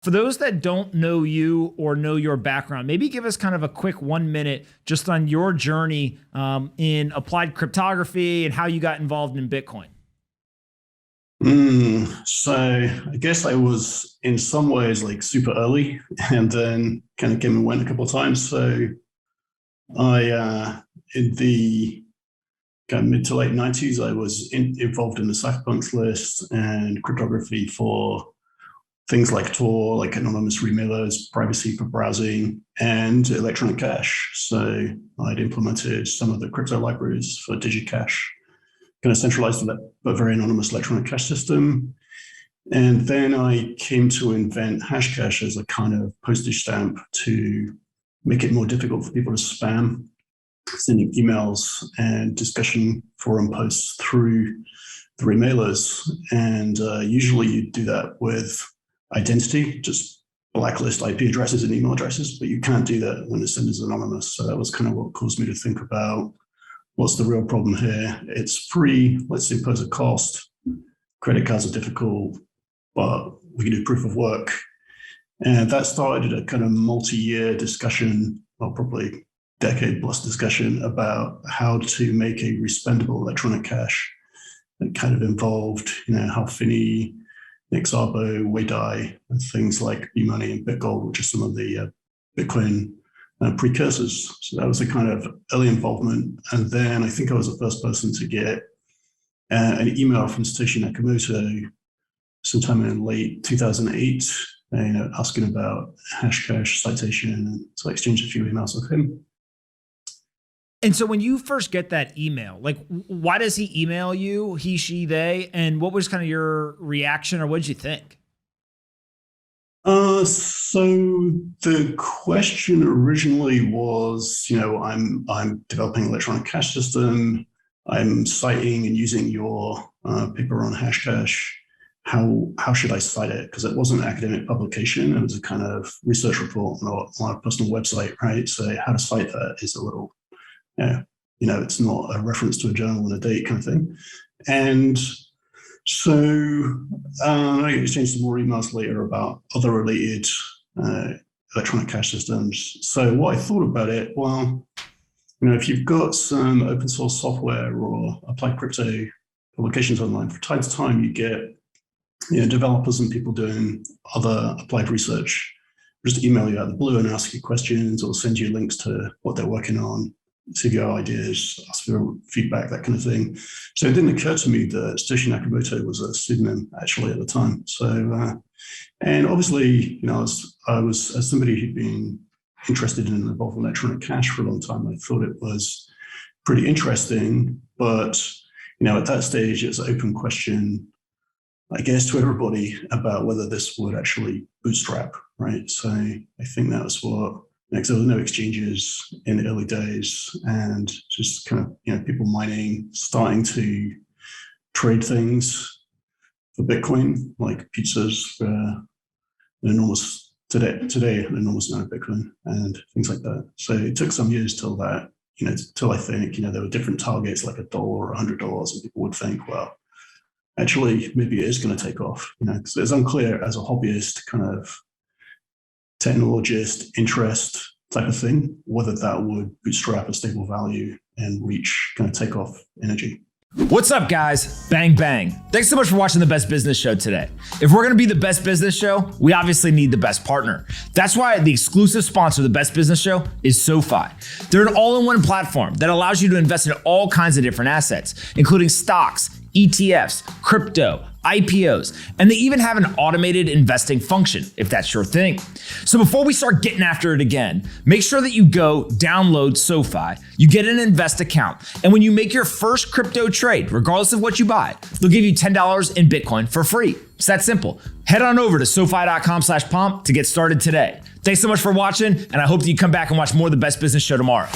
For those that don't know you or know your background, maybe give us kind of a quick 1 minute just on your journey in applied cryptography and how you got involved in Bitcoin. So I guess I was in some ways like super early and then kind of came and went a couple of times. So in the kind of mid to late 90s, I was involved in the cypherpunks list and cryptography for things like Tor, like anonymous remailers, privacy for browsing, and electronic cash. So I'd implemented some of the crypto libraries for DigiCash, kind of centralized but very anonymous electronic cash system. And then I came to invent Hashcash as a kind of postage stamp to make it more difficult for people to spam, sending emails and discussion forum posts through the remailers. And usually you do that with identity, just blacklist IP addresses and email addresses, but you can't do that when the sender's anonymous. So that was kind of what caused me to think about what's the real problem here. It's free, let's impose a cost. Credit cards are difficult, but we can do proof of work. And that started a kind of multi-year discussion, well, probably decade plus discussion about how to make a respendable electronic cash. It kind of involved, Halfini, Nixabo, Weidai, and things like B-Money and BitGold, which are some of the Bitcoin precursors. So that was a kind of early involvement. And then I think I was the first person to get an email from Satoshi Nakamoto sometime in late 2008, asking about Hashcash citation. And so I exchanged a few emails with him. And so when you first get that email, like, why does he email you, he, she, they, and what was kind of your reaction, or what did you think? So the question originally was, I'm developing an electronic cash system. I'm citing and using your paper on Hashcash. How should I cite it? Because it wasn't an academic publication. It was a kind of research report on a personal website, right? So how to cite that is a little, it's not a reference to a journal and a date kind of thing. And so I exchanged some more emails later about other related electronic cash systems. So what I thought about it, well, if you've got some open source software or applied crypto publications online, from time to time you get developers and people doing other applied research just email you out of the blue and ask you questions or send you links to what they're working on, see if you have ideas, ask for feedback, that kind of thing. So it didn't occur to me that Satoshi Nakamoto was a pseudonym actually at the time. So, and obviously, I was as somebody who'd been interested in and involved in electronic cash for a long time, I thought it was pretty interesting. But, at that stage, it's an open question, I guess, to everybody about whether this would actually bootstrap, right? So I think that was what, because there were no exchanges in the early days and just kind of, people mining, starting to trade things for Bitcoin, like pizzas for an enormous, today, an enormous amount of Bitcoin and things like that. So it took some years till that, till I think, there were different targets like $1 or $100, and people would think, well, actually, maybe it is going to take off, because it's unclear as a hobbyist kind of technologist interest type of thing, whether that would bootstrap a stable value and reach kind of take off energy. What's up, guys? Bang, bang. Thanks so much for watching the Best Business Show today. If we're going to be the best business show, we obviously need the best partner. That's why the exclusive sponsor of the Best Business Show is SoFi. They're an all-in-one platform that allows you to invest in all kinds of different assets, including stocks, ETFs, crypto, IPOs, and they even have an automated investing function, if that's your thing. So before we start getting after it again, make sure that you go download SoFi, you get an invest account, and when you make your first crypto trade, regardless of what you buy, they'll give you $10 in Bitcoin for free. It's that simple. Head on over to SoFi.com/pomp to get started today. Thanks so much for watching, and I hope that you come back and watch more of the Best Business Show tomorrow.